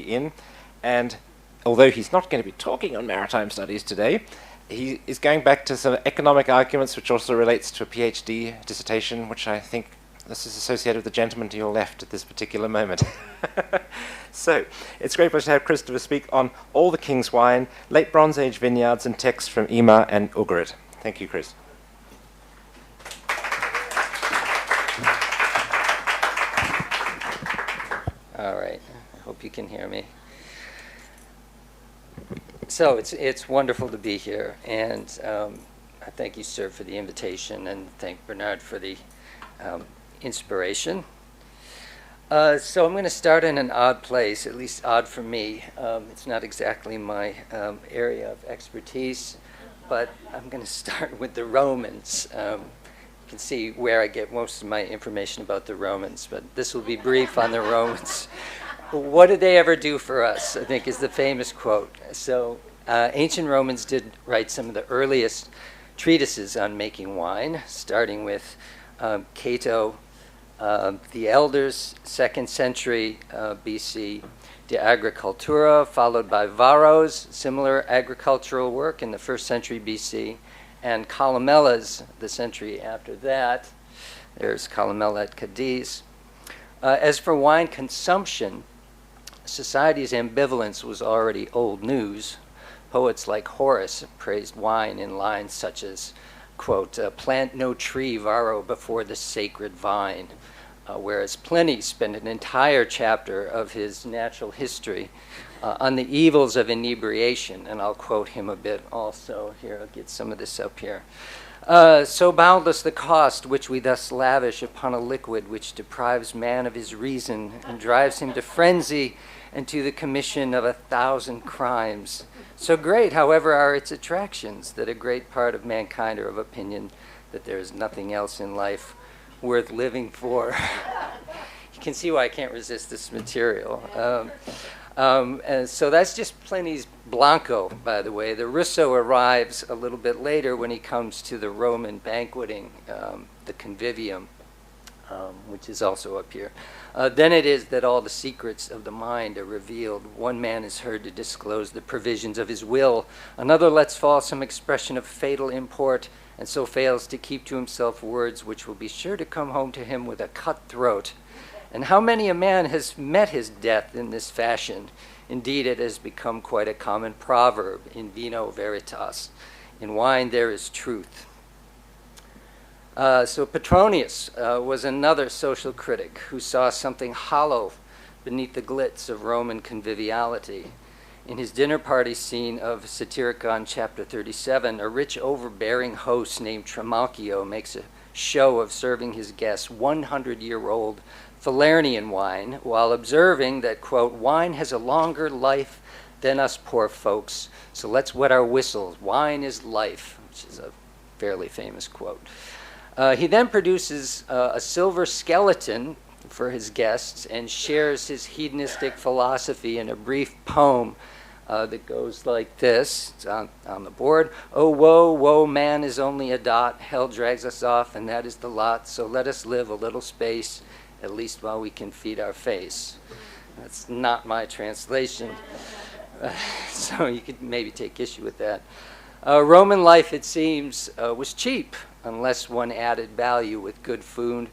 in, and although he's not going to be talking on maritime studies today, he is going back to some economic arguments, which also relates to a PhD dissertation, which I think this is associated with the gentleman to your left at this particular moment. So, it's a great pleasure to have Christopher speak on All the King's Wine, Late Bronze Age Vineyards and Texts from Ema and Ugarit. Thank you, Chris. All right, I hope you can hear me. So it's wonderful to be here, and I thank you, sir, for the invitation, and thank Bernard for the inspiration. So I'm going to start in an odd place, at least odd for me. It's not exactly my area of expertise, but I'm going to start with the Romans. You can see where I get most of my information about the Romans, but this will be brief on the Romans. What did they ever do for us, I think, is the famous quote. So ancient Romans did write some of the earliest treatises on making wine, starting with Cato, the Elders, 2nd century BC, De Agricultura, followed by Varro's, similar agricultural work in the 1st century BC, and Columella's, the century after that. There's Columella at Cadiz. As for wine consumption, society's ambivalence was already old news. Poets like Horace praised wine in lines such as, quote, plant no tree, Varro, before the sacred vine, whereas Pliny spent an entire chapter of his natural history on the evils of inebriation, and I'll quote him a bit also. Here, I'll get some of this up here. So boundless the cost which we thus lavish upon a liquid which deprives man of his reason and drives him to frenzy and to the commission of 1,000 crimes. So great, however, are its attractions that a great part of mankind are of opinion that there is nothing else in life worth living for. You can see why I can't resist this material. And so that's just Pliny's Blanco, by the way. The Russo arrives a little bit later when he comes to the Roman banqueting, the convivium, which is also up here. Then it is that all the secrets of the mind are revealed. One man is heard to disclose the provisions of his will. Another lets fall some expression of fatal import, and so fails to keep to himself words which will be sure to come home to him with a cut throat. And how many a man has met his death in this fashion? Indeed, it has become quite a common proverb, in vino veritas. In wine there is truth. So Petronius was another social critic who saw something hollow beneath the glitz of Roman conviviality. In his dinner party scene of Satyricon chapter 37, a rich overbearing host named Trimalchio makes a show of serving his guests 100-year-old Falernian wine, while observing that, quote, wine has a longer life than us poor folks, so let's wet our whistles. Wine is life, which is a fairly famous quote. He then produces a silver skeleton for his guests and shares his hedonistic philosophy in a brief poem that goes like this. It's on the board. Oh, woe, woe, man is only a dot. Hell drags us off, and that is the lot. So let us live a little space, at least while we can feed our face. That's not my translation. So you could maybe take issue with that. Roman life, it seems, was cheap, unless one added value with good food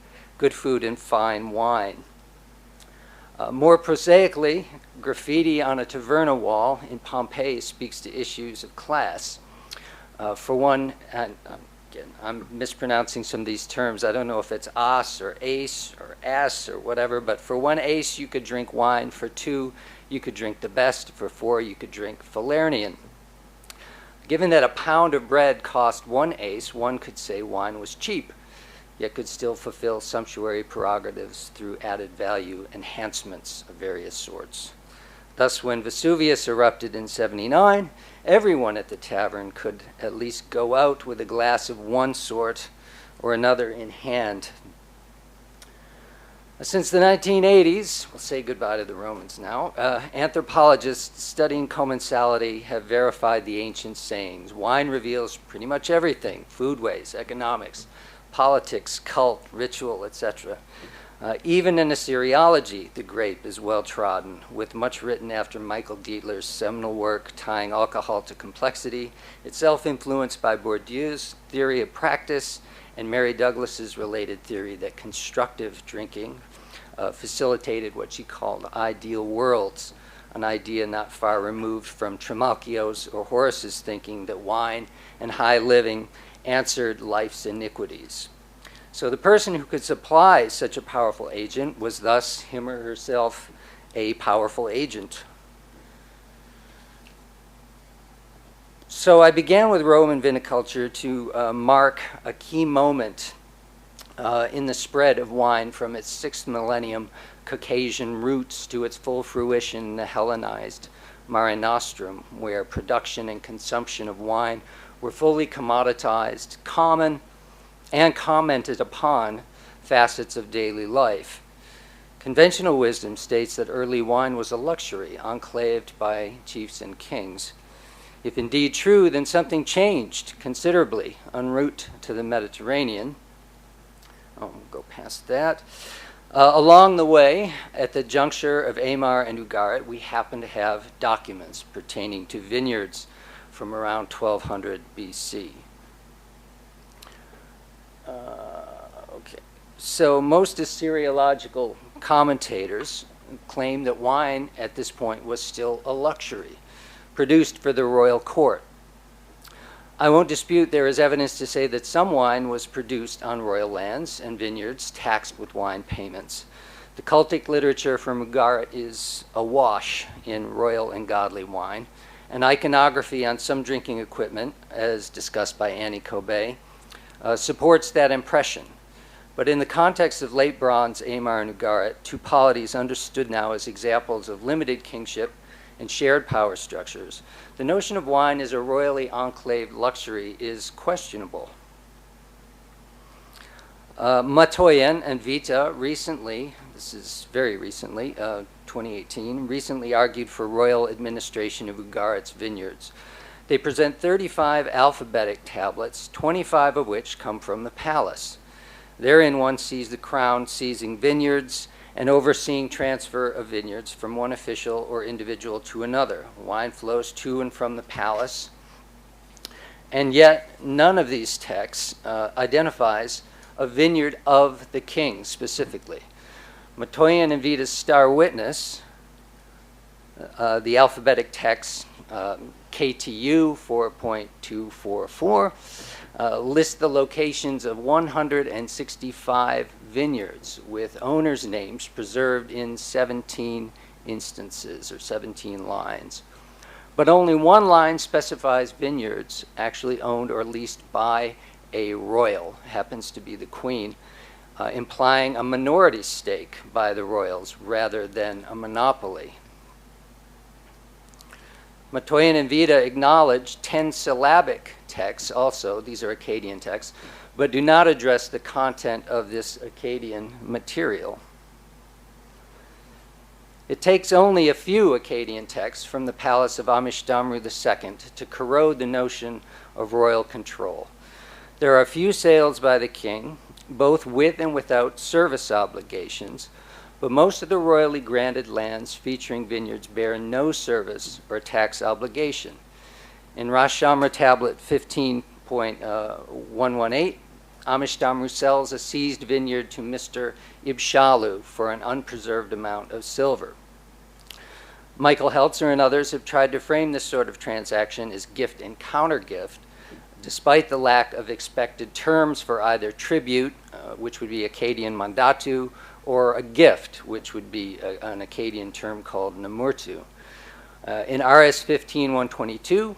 and fine wine. More prosaically, graffiti on a taverna wall in Pompeii speaks to issues of class. For one, and again, I'm mispronouncing some of these terms. I don't know if it's as or ace or ass or whatever, but for 1 ace you could drink wine. For 2 you could drink the best. For 4 you could drink Falernian. Given that a pound of bread cost 1 ace, one could say wine was cheap, yet could still fulfill sumptuary prerogatives through added value enhancements of various sorts. Thus, when Vesuvius erupted in 79, everyone at the tavern could at least go out with a glass of one sort or another in hand. Since the 1980s, we'll say goodbye to the Romans now, anthropologists studying commensality have verified the ancient sayings. Wine reveals pretty much everything: foodways, economics, politics, cult, ritual, etc. Even in Assyriology, the grape is well trodden, with much written after Michael Dietler's seminal work tying alcohol to complexity, itself influenced by Bourdieu's theory of practice and Mary Douglas's related theory that constructive drinking facilitated what she called ideal worlds, an idea not far removed from Trimalchio's or Horace's thinking that wine and high living answered life's iniquities. So the person who could supply such a powerful agent was thus him or herself a powerful agent. So I began with Roman viniculture to mark a key moment in the spread of wine from its 6th millennium Caucasian roots to its full fruition in the Hellenized Mare Nostrum, where production and consumption of wine were fully commoditized, common, and commented upon facets of daily life. Conventional wisdom states that early wine was a luxury enclaved by chiefs and kings. If indeed true, then something changed considerably en route to the Mediterranean. We'll go past that. Along the way, at the juncture of Amar and Ugarit, we happen to have documents pertaining to vineyards from around 1200 BC. Okay. So most Assyriological commentators claim that wine at this point was still a luxury, produced for the royal court. I won't dispute there is evidence to say that some wine was produced on royal lands and vineyards taxed with wine payments. The cultic literature from Ugarit is awash in royal and godly wine, and iconography on some drinking equipment, as discussed by Annie Kobe, supports that impression. But in the context of late bronze Amar and Ugarit, two polities understood now as examples of limited kingship and shared power structures, the notion of wine as a royally enclaved luxury is questionable. Matoyen and Vita recently, this is very recently, 2018, recently argued for royal administration of Ugarit's vineyards. They present 35 alphabetic tablets, 25 of which come from the palace. Therein one sees the crown seizing vineyards and overseeing transfer of vineyards from one official or individual to another. Wine flows to and from the palace. And yet, none of these texts identifies a vineyard of the king specifically. Matoyen and Vita's star witness, the alphabetic text KTU 4.244, lists the locations of 165 vineyards with owners' names preserved in 17 instances or 17 lines. But only one line specifies vineyards actually owned or leased by a royal, happens to be the queen, implying a minority stake by the royals rather than a monopoly. Matoyen and Vita acknowledge 10-syllabic texts also, these are Akkadian texts, but do not address the content of this Akkadian material. It takes only a few Akkadian texts from the palace of Amishtamru II to corrode the notion of royal control. There are a few sales by the king, both with and without service obligations, but most of the royally granted lands featuring vineyards bear no service or tax obligation. In Ras Shamra tablet 15.118, Amishtamru sells a seized vineyard to Mr. Ibshalu for an unpreserved amount of silver. Michael Heltzer and others have tried to frame this sort of transaction as gift and countergift, despite the lack of expected terms for either tribute, which would be Akkadian mandatu, or a gift, which would be an Akkadian term called namurtu. In RS 15.122,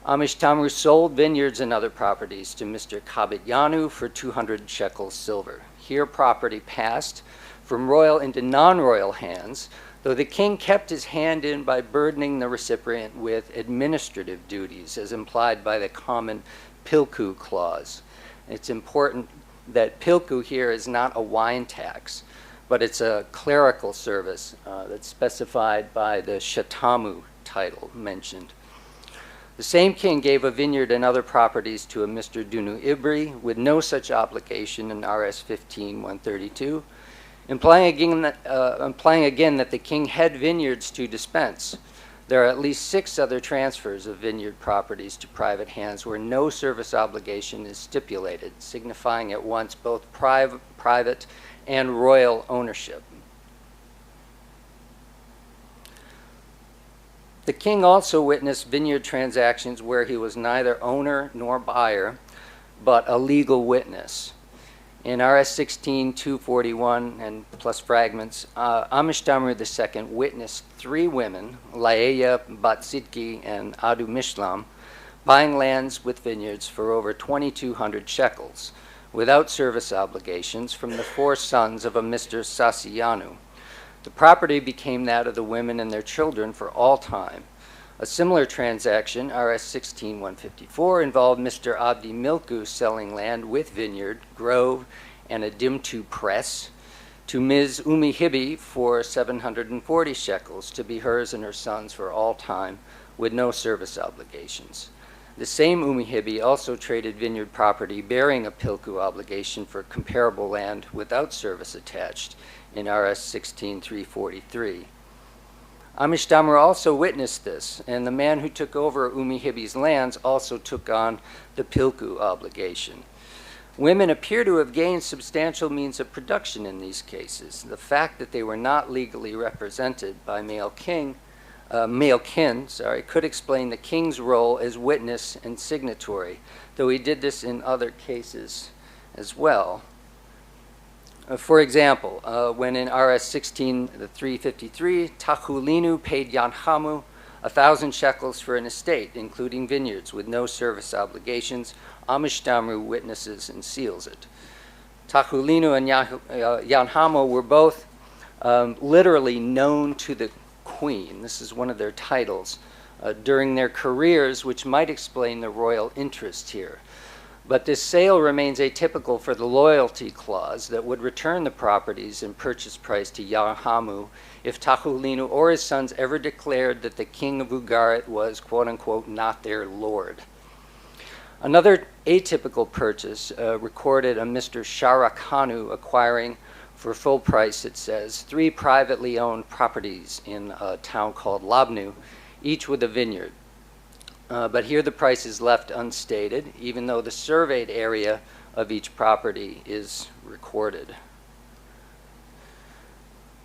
Amishtamru sold vineyards and other properties to Mr. Kabityanu for 200 shekels silver. Here property passed from royal into non-royal hands, though the king kept his hand in by burdening the recipient with administrative duties, as implied by the common pilku clause. It's important that pilku here is not a wine tax, but it's a clerical service that's specified by the shatamu title mentioned. The same king gave a vineyard and other properties to a Mr. Dunu Ibri with no such obligation in RS 15.132. implying again that the king had vineyards to dispense. There are at least 6 other transfers of vineyard properties to private hands where no service obligation is stipulated, signifying at once both private and royal ownership. The king also witnessed vineyard transactions where he was neither owner nor buyer, but a legal witness. In RS 16-241 and plus fragments, Amishtamru II witnessed 3 women, Laeya, Batsidki, and Adu Mishlam, buying lands with vineyards for over 2,200 shekels, without service obligations from the 4 sons of a Mr. Sasiyanu. The property became that of the women and their children for all time. A similar transaction, RS 16-154, involved Mr. Abdi Milku selling land with vineyard, grove, and a Dimtu press to Ms. Umi Hibi for 740 shekels to be hers and her sons for all time with no service obligations. The same Umi Hibi also traded vineyard property bearing a Pilku obligation for comparable land without service attached in RS 16-343. Amishtamru also witnessed this, and the man who took over Umi Hibi's lands also took on the Pilku obligation. Women appear to have gained substantial means of production in these cases. The fact that they were not legally represented by male kin, could explain the king's role as witness and signatory, though he did this in other cases as well. For example, when in RS 16-353, Tachulinu paid Yanhamu 1,000 shekels for an estate, including vineyards, with no service obligations, Amishtamru witnesses and seals it. Tachulinu and Yanhamu were both literally known to the queen. This is one of their titles during their careers, which might explain the royal interest here. But this sale remains atypical for the loyalty clause that would return the properties and purchase price to Yanhamu if Tachulinu or his sons ever declared that the king of Ugarit was, quote-unquote, not their lord. Another atypical purchase recorded a Mr. Sharakhanu acquiring for full price, it says, 3 privately owned properties in a town called Labnu, each with a vineyard. But here the price is left unstated, even though the surveyed area of each property is recorded.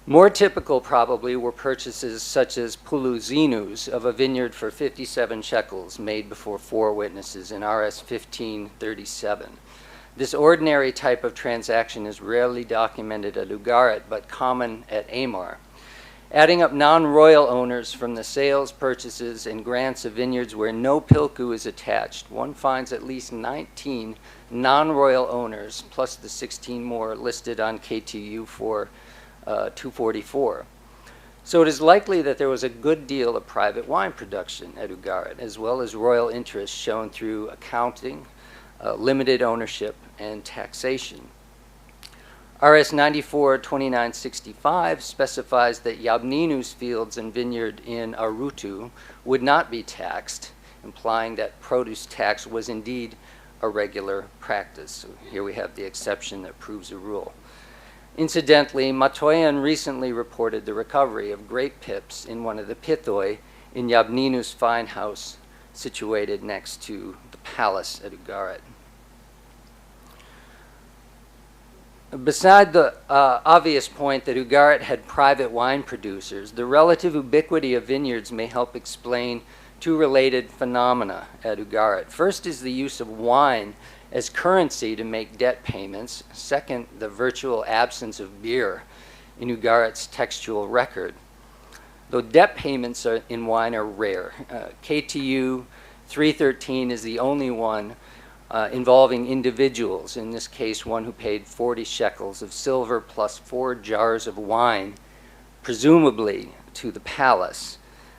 More typical, probably, were purchases such as Puluzinus of a vineyard for 57 shekels made before 4 witnesses in RS 1537. This ordinary type of transaction is rarely documented at Ugarit, but common at Amar. Adding up non-royal owners from the sales, purchases, and grants of vineyards where no pilku is attached, one finds at least 19 non-royal owners, plus the 16 more listed on KTU for 244. So it is likely that there was a good deal of private wine production at Ugarit, as well as royal interest shown through accounting, limited ownership, and taxation. RS 94-2965 specifies that Yabninu's fields and vineyard in Arutu would not be taxed, implying that produce tax was indeed a regular practice. So here we have the exception that proves a rule. Incidentally, Matoyan recently reported the recovery of grape pips in one of the pithoi in Yabninu's fine house situated next to the palace at Ugarit. Beside the obvious point that Ugarit had private wine producers, the relative ubiquity of vineyards may help explain 2 related phenomena at Ugarit. First is the use of wine as currency to make debt payments. Second, the virtual absence of beer in Ugarit's textual record. Though debt payments in wine are rare, KTU 313 is the only one involving individuals, in this case one who paid 40 shekels of silver plus 4 jars of wine, presumably to the palace.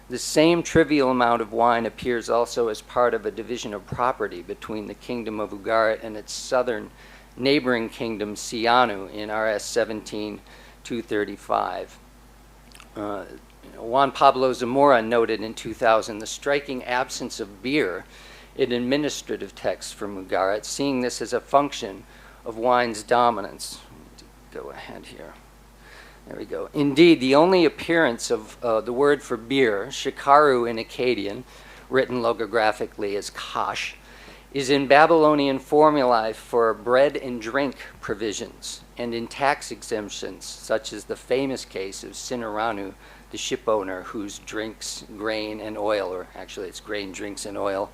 The same trivial amount of wine appears also as part of a division of property between the kingdom of Ugarit and its southern neighboring kingdom, Sianu, in RS 17-235. Juan Pablo Zamora noted in 2000 the striking absence of beer in administrative texts from Ugarit, seeing this as a function of wine's dominance. Go ahead here. There we go. Indeed, the only appearance of the word for beer, shikaru in Akkadian, written logographically as kash, is in Babylonian formulae for bread and drink provisions and in tax exemptions, such as the famous case of Sinaranu, the ship owner whose drinks grain and oil, or actually it's grain, drinks, and oil,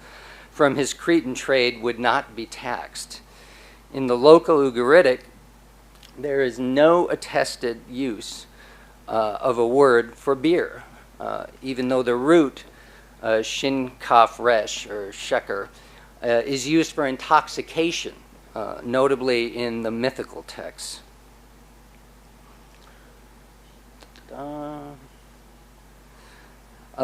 from his Cretan trade would not be taxed. In the local Ugaritic, there is no attested use of a word for beer, even though the root, shin kaf resh, or sheker, is used for intoxication, notably in the mythical texts.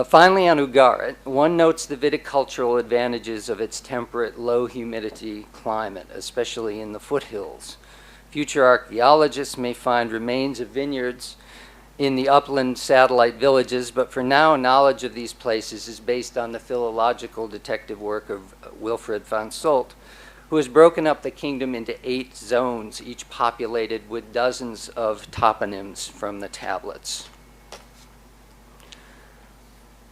Finally, on Ugarit, one notes the viticultural advantages of its temperate, low humidity climate, especially in the foothills. Future archaeologists may find remains of vineyards in the upland satellite villages, but for now, knowledge of these places is based on the philological detective work of Wilfred van Solt, who has broken up the kingdom into 8 zones, each populated with dozens of toponyms from the tablets.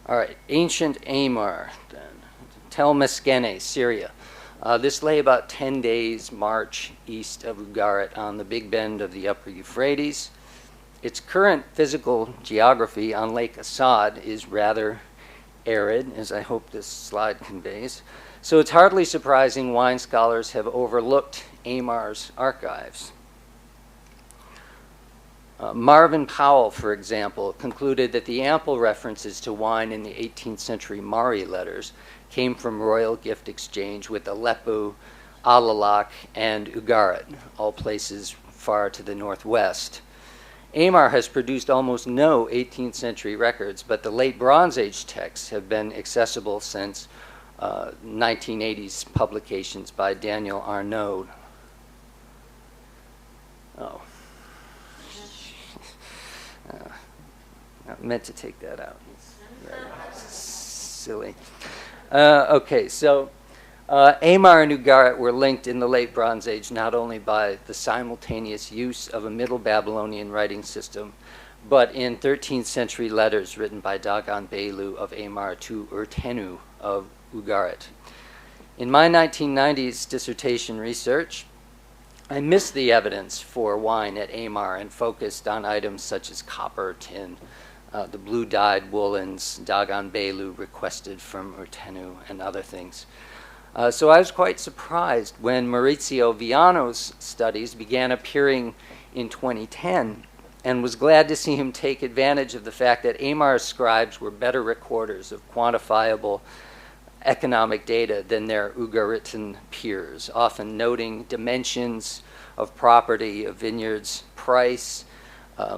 All right, ancient Amar, then. Tel Meskene, Syria. This lay about 10 days' march east of Ugarit on the Big Bend of the upper Euphrates. Its current physical geography on Lake Assad is rather arid, as I hope this slide conveys. So it's hardly surprising wine scholars have overlooked Amar's archives. Marvin Powell, for example, concluded that the ample references to wine in the 18th century Mari letters came from royal gift exchange with Aleppo, Alalak, and Ugarit, all places far to the northwest. Amar has produced almost no 18th century records, but the late Bronze Age texts have been accessible since 1980s publications by Daniel Arnaud. Oh. I meant to take that out. It's very silly. Okay, so Amar and Ugarit were linked in the late Bronze Age not only by the simultaneous use of a Middle Babylonian writing system, but in 13th century letters written by Dagon Belu of Amar to Urtenu of Ugarit. In my 1990s dissertation research, I missed the evidence for wine at Amar and focused on items such as copper, tin, the blue-dyed woolens Dagon Belu requested from Urtenu, and other things. So I was quite surprised when Maurizio Viano's studies began appearing in 2010, and was glad to see him take advantage of the fact that Amar's scribes were better recorders of quantifiable economic data than their Ugaritan peers, often noting dimensions of property of vineyards, price,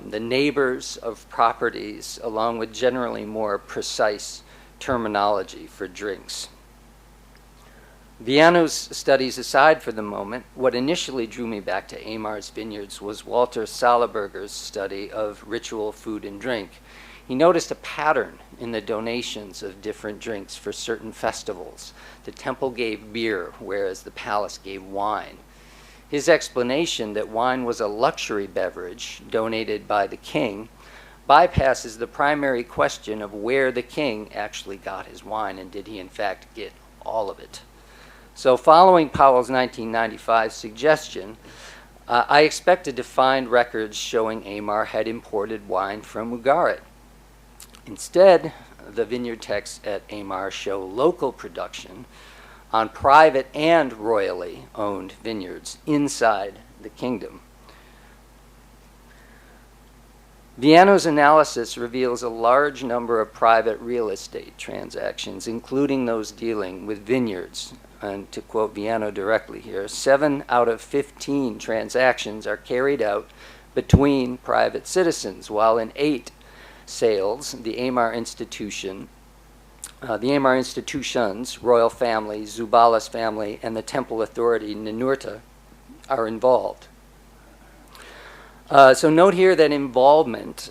the neighbors of properties, along with generally more precise terminology for drinks. Viano's studies aside for the moment, what initially drew me back to Amar's vineyards was Walter Salaberger's study of ritual food and drink. He noticed a pattern in the donations of different drinks for certain festivals. The temple gave beer, whereas the palace gave wine. His explanation that wine was a luxury beverage donated by the king bypasses the primary question of where the king actually got his wine, and did he in fact get all of it. So following Powell's 1995 suggestion, I expected to find records showing Amar had imported wine from Ugarit. Instead, the vineyard texts at Amar show local production on private and royally owned vineyards inside the kingdom. Viano's analysis reveals a large number of private real estate transactions, including those dealing with vineyards. And to quote Viano directly here, 7 out of 15 transactions are carried out between private citizens, while in 8 sales, the Amar institutions, royal family, Zubalas family, and the temple authority, Ninurta, are involved. So note here that involvement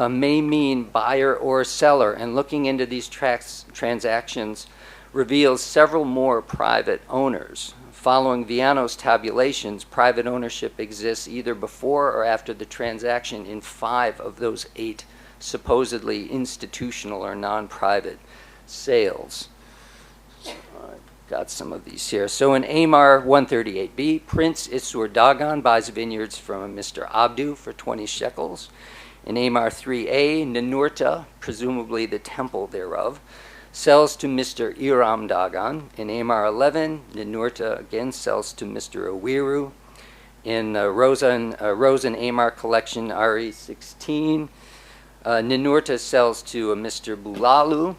may mean buyer or seller, and looking into these transactions reveals several more private owners. Following Viano's tabulations, private ownership exists either before or after the transaction in 5 of those 8 supposedly institutional or non-private sales. I've got some of these here. So in Amar 138b, Prince Isur Dagan buys vineyards from a Mr. Abdu for 20 shekels. In Amar 3a, Ninurta, presumably the temple thereof, sells to Mr. Iram Dagan. In Amar 11, Ninurta again sells to Mr. Awiru. In Rosen Amar collection, RE 16, Ninurta sells to a Mr. Bulalu.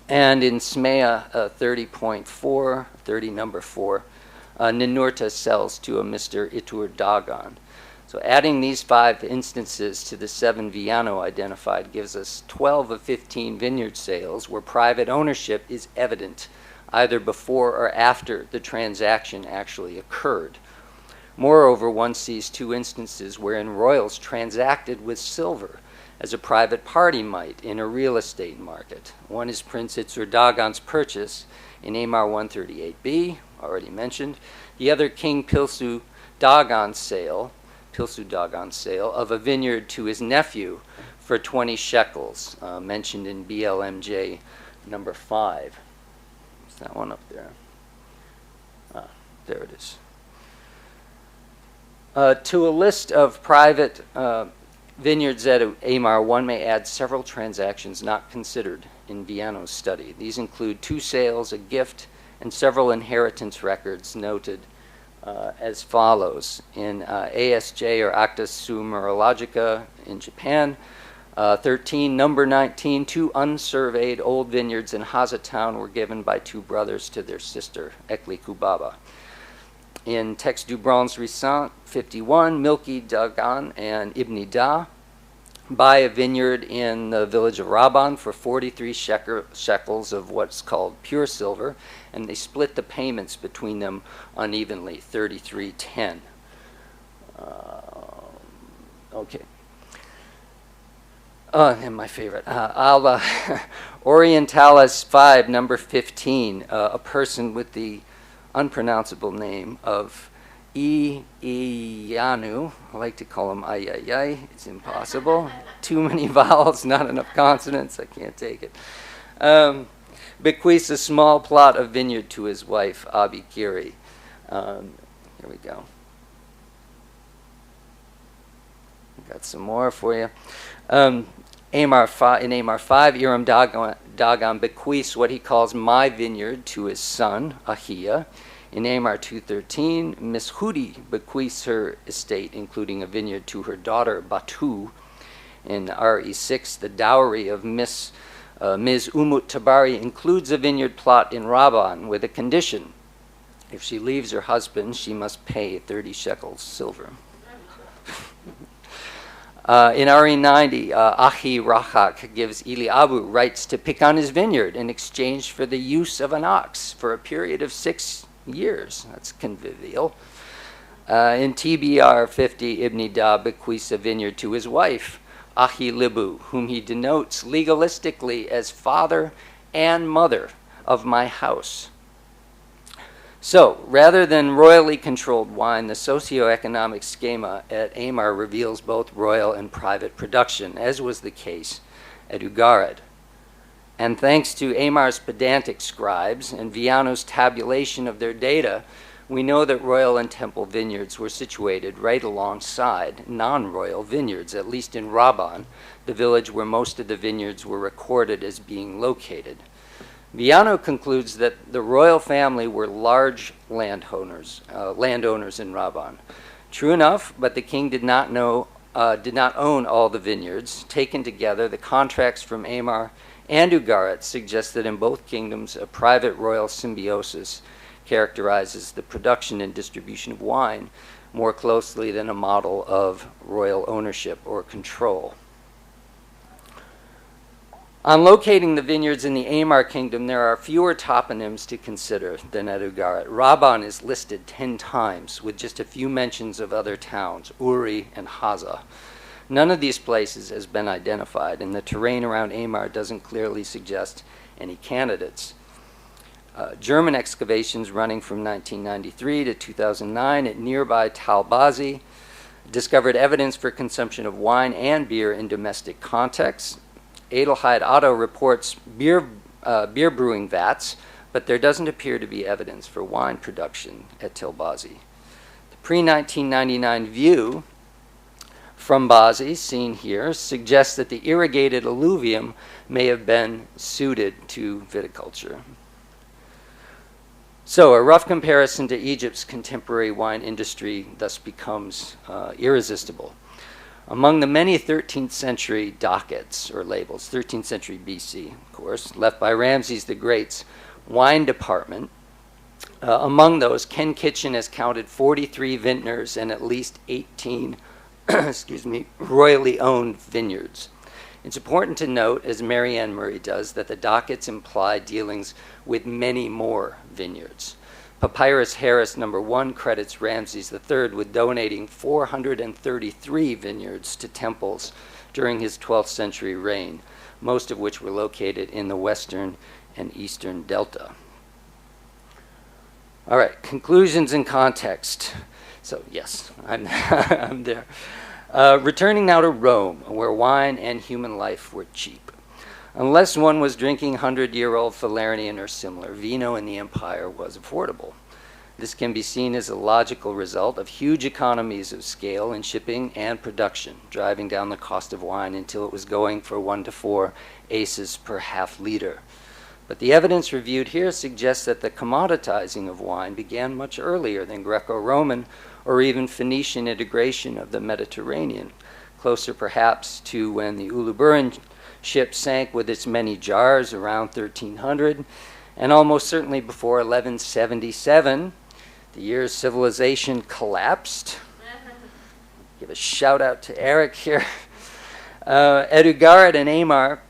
And in Smea 30.4, 30 number 4, Ninurta sells to a Mr. Itur Dagan. So adding these 5 instances to the 7 Viano identified gives us 12 of 15 vineyard sales where private ownership is evident, either before or after the transaction actually occurred. Moreover, one sees 2 instances wherein royals transacted with silver, as a private party might in a real estate market. One is Prince Itzur Dagan's purchase in Amar 138b, already mentioned. The other, King Pilsu Dagan's sale of a vineyard to his nephew for 20 shekels, mentioned in BLMJ number 5. Is that one up there? There it is. To a list of private vineyards at Amar, one may add several transactions not considered in Viano's study. These include 2 sales, a gift, and several inheritance records noted as follows. In ASJ, or Acta Sumerologica in Japan, 13, number 19, 2 unsurveyed old vineyards in Haza town were given by 2 brothers to their sister, Ekli Kubaba. In Text du Bronze Recent, 51, Milki Dagan and Ibni Da buy a vineyard in the village of Raban for 43 shekels of what's called pure silver, and they split the payments between them unevenly, 33-10. Okay. And my favorite, Alba Orientalis 5, number 15, a person with the unpronounceable name of Iyanu. I like to call him Ayayay. It's impossible. Too many vowels, not enough consonants. I can't take it. Bequeaths a small plot of vineyard to his wife, Abikiri. Here we go. Got some more for you. In Amar 5, Iram Dagan bequeaths what he calls my vineyard to his son, Ahia. In Amar 2:13, Miss Hudi bequeaths her estate, including a vineyard, to her daughter, Batu. In RE6, the dowry of Ms. Umut Tabari includes a vineyard plot in Raban with a condition. If she leaves her husband, she must pay 30 shekels silver. In RE90, Ahi Rachak gives Eliabu rights to pick on his vineyard in exchange for the use of an ox for a period of 6 years. That's convivial. In TBR 50, Ibni Da bequeaths a vineyard to his wife, Ahi Libu, whom he denotes legalistically as father and mother of my house. So, rather than royally controlled wine, the socioeconomic schema at Amar reveals both royal and private production, as was the case at Ugarit. And thanks to Amar's pedantic scribes and Viano's tabulation of their data, we know that royal and temple vineyards were situated right alongside non-royal vineyards, at least in Raban, the village where most of the vineyards were recorded as being located. Viano concludes that the royal family were large landowners in Raban. True enough, but the king did not own all the vineyards. Taken together, the contracts from Amar and Ugarit suggest that in both kingdoms, a private royal symbiosis characterizes the production and distribution of wine more closely than a model of royal ownership or control. On locating the vineyards in the Amar kingdom, there are fewer toponyms to consider than at Ugarit. Raban is listed 10 times, with just a few mentions of other towns, Uri and Haza. None of these places has been identified, and the terrain around Amar doesn't clearly suggest any candidates. German excavations running from 1993 to 2009 at nearby Talbazi discovered evidence for consumption of wine and beer in domestic contexts. Adelheid Otto reports beer brewing vats, but there doesn't appear to be evidence for wine production at Talbazi. The pre-1999 view from Bazi, seen here, suggests that the irrigated alluvium may have been suited to viticulture. So a rough comparison to Egypt's contemporary wine industry thus becomes irresistible. Among the many 13th century dockets or labels, 13th century BC, of course, left by Ramses the Great's wine department, among those, Ken Kitchen has counted 43 vintners and at least 18 royally owned vineyards. It's important to note, as Marianne Murray does, that the dockets imply dealings with many more vineyards. Papyrus Harris No. 1 credits Ramses III with donating 433 vineyards to temples during his 12th century reign, most of which were located in the western and eastern delta. All right, conclusions and context. So yes, I'm there. Returning now to Rome, where wine and human life were cheap. Unless one was drinking 100-year-old Falernian or similar, vino in the empire was affordable. This can be seen as a logical result of huge economies of scale in shipping and production, driving down the cost of wine until it was going for 1 to 4 aces per half liter. But the evidence reviewed here suggests that the commoditizing of wine began much earlier than Greco-Roman or even Phoenician integration of the Mediterranean, closer perhaps to when the Uluburun ship sank with its many jars around 1300, and almost certainly before 1177, the year civilization collapsed. Give a shout out to Eric here. At Ugarit and Amar,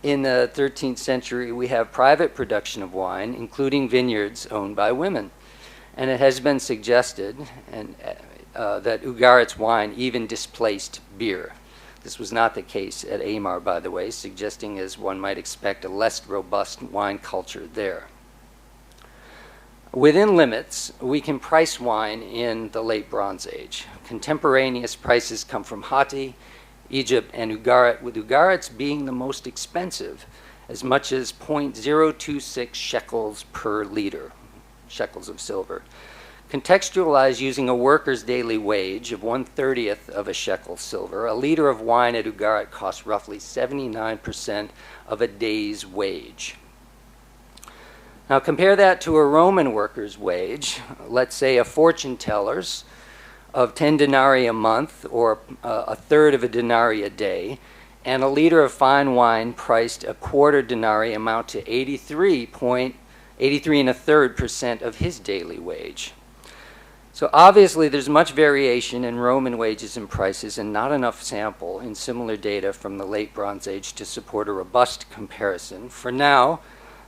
in the 13th century, we have private production of wine, including vineyards owned by women. And it has been suggested that Ugarit's wine even displaced beer. This was not the case at Amar, by the way, suggesting, as one might expect, a less robust wine culture there. Within limits, we can price wine in the late Bronze Age. Contemporaneous prices come from Hatti, Egypt, and Ugarit, with Ugarit's being the most expensive, as much as 0.026 shekels per liter, shekels of silver. Contextualized using a worker's daily wage of 1/30th of a shekel silver, a liter of wine at Ugarit costs roughly 79% of a day's wage. Now compare that to a Roman worker's wage, let's say a fortune teller's, of 10 denarii a month, or a third of a denarii a day, and a liter of fine wine priced a quarter denarii amount to 83.1% of his daily wage. So obviously there's much variation in Roman wages and prices, and not enough sample in similar data from the late Bronze Age to support a robust comparison. For now,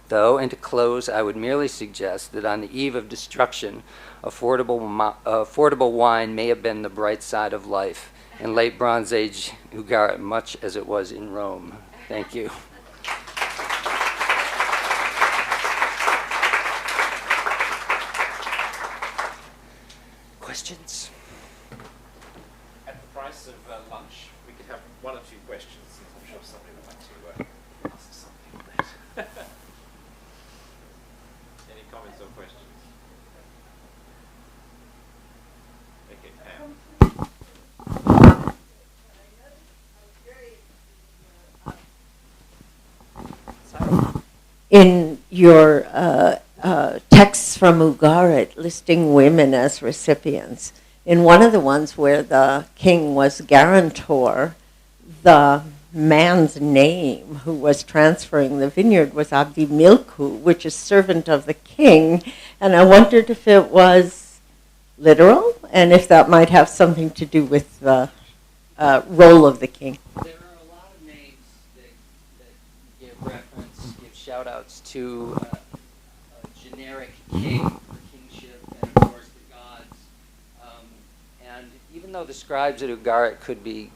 though, and to close, I would merely suggest that on the eve of destruction, affordable wine may have been the bright side of life in late Bronze Age Ugarit, much as it was in Rome. Thank you. Questions? At the price of lunch, we could have 1 or 2 questions. I'm sure somebody would like to ask something on that. Any comments or questions? Okay, Pam. In your texts from Ugarit listing women as recipients, in one of the ones where the king was guarantor, the man's name who was transferring the vineyard was Abdi Milku, which is servant of the king, and I wondered if it was literal and if that might have something to do with the role of the king. There are a lot of names that give reference, give shout-outs to a generic king for kingship, and of course the gods. And even though the scribes at Ugarit could be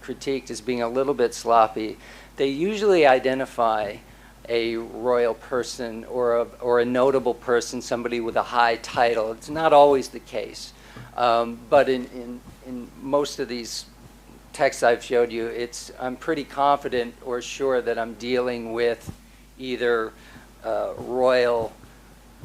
critiqued as being a little bit sloppy, they usually identify a royal person or a notable person, somebody with a high title. It's not always the case. But in most of these texts I've showed you, I'm pretty confident or sure that I'm dealing with either royal,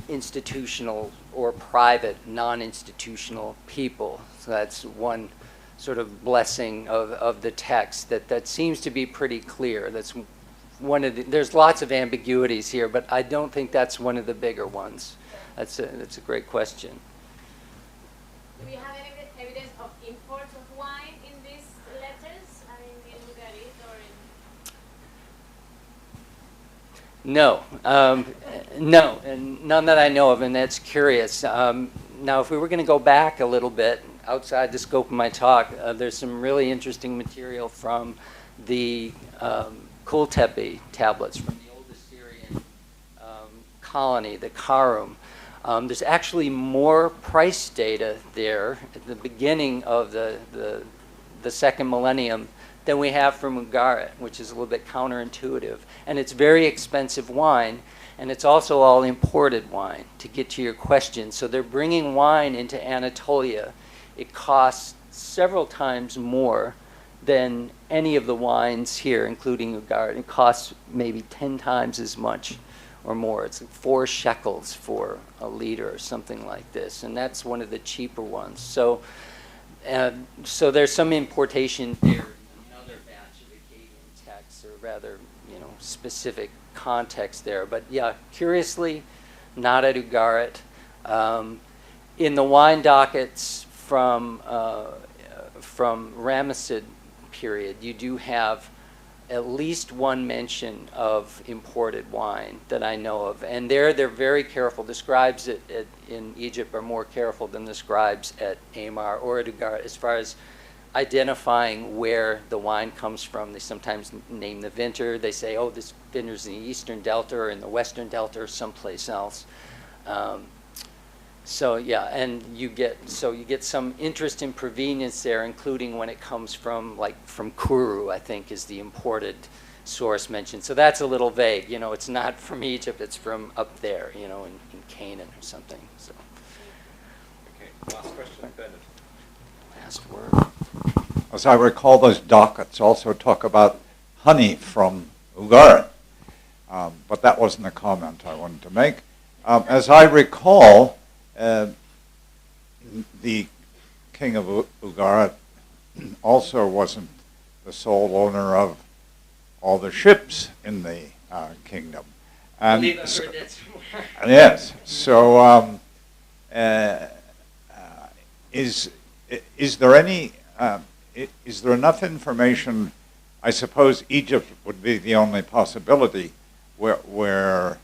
institutional, or private, non-institutional people. So that's one sort of blessing of the text that seems to be pretty clear. That's one of there's lots of ambiguities here, but I don't think that's one of the bigger ones. That's a great question. Do we have any evidence of imports of wine in these letters? I mean, in Ugarit or in... No, no, and none that I know of, and that's curious. Now, if we were going to go back a little bit outside the scope of my talk, there's some really interesting material from the Kultepe tablets from the old Assyrian colony, the Karum. There's actually more price data there at the beginning of the second millennium than we have from Ugarit, which is a little bit counterintuitive. And it's very expensive wine, and it's also all imported wine, to get to your question. So they're bringing wine into Anatolia. It costs several times more than any of the wines here, including Ugarit. It costs maybe 10 times as much or more. It's like 4 shekels for a liter or something like this, and that's one of the cheaper ones. So there's some importation there in another batch of Akkadian texts, or rather, specific context there. But yeah, curiously, not at Ugarit. In the wine dockets from Ramessid period, you do have at least one mention of imported wine that I know of. And they're very careful. The scribes in Egypt are more careful than the scribes at Amar or at Ugarit as far as identifying where the wine comes from. They sometimes name the vineyard. They say, oh, this vineyard's in the eastern delta or in the western delta or someplace else. So yeah, and you get some interest in provenience there, including when it comes from Kuru, I think, is the imported source mentioned. So that's a little vague. It's not from Egypt; it's from up there, in Canaan or something. So. Okay. Last question, Bernard. Last word. As I recall, those dockets also talk about honey from Ugarit, but that wasn't a comment I wanted to make. As I recall. The king of Ugarit also wasn't the sole owner of all the ships in the kingdom. And I believe I've heard that somewhere. Yes. So, is there any? Is there enough information? I suppose Egypt would be the only possibility where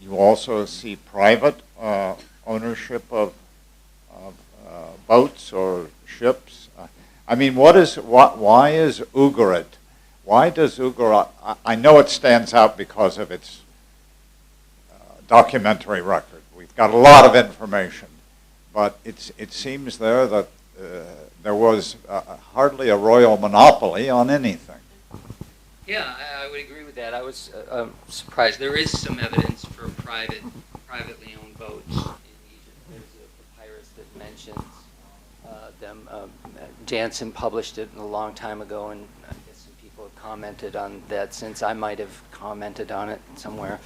you also see private ownership of boats or ships. I mean, why is Ugarit? Why does Ugarit? I know it stands out because of its documentary record. We've got a lot of information, but it seems there that there was hardly a royal monopoly on anything. Yeah, I would agree with that. I was surprised. There is some evidence for privately owned boats in Egypt. There's a papyrus that mentions them. Jansen published it a long time ago, and I guess some people have commented on that since. I might have commented on it somewhere.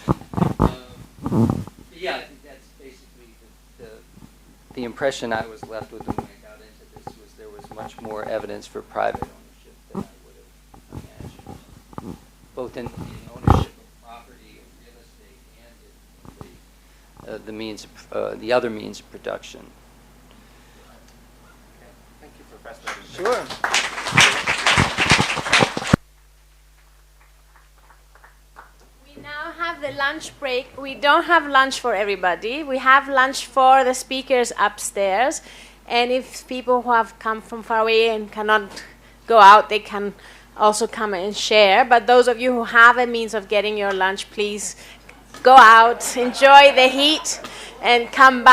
Yeah, I think that's basically the impression I was left with when I got into this was there was much more evidence for private ownership than I would have imagined, both in ownership of property and real estate and in the other means of production. Okay. Thank you for the presentation. Sure. We now have the lunch break. We don't have lunch for everybody. We have lunch for the speakers upstairs. And if people who have come from far away and cannot go out, they can also come and share. But those of you who have a means of getting your lunch, please go out, enjoy the heat, and come back.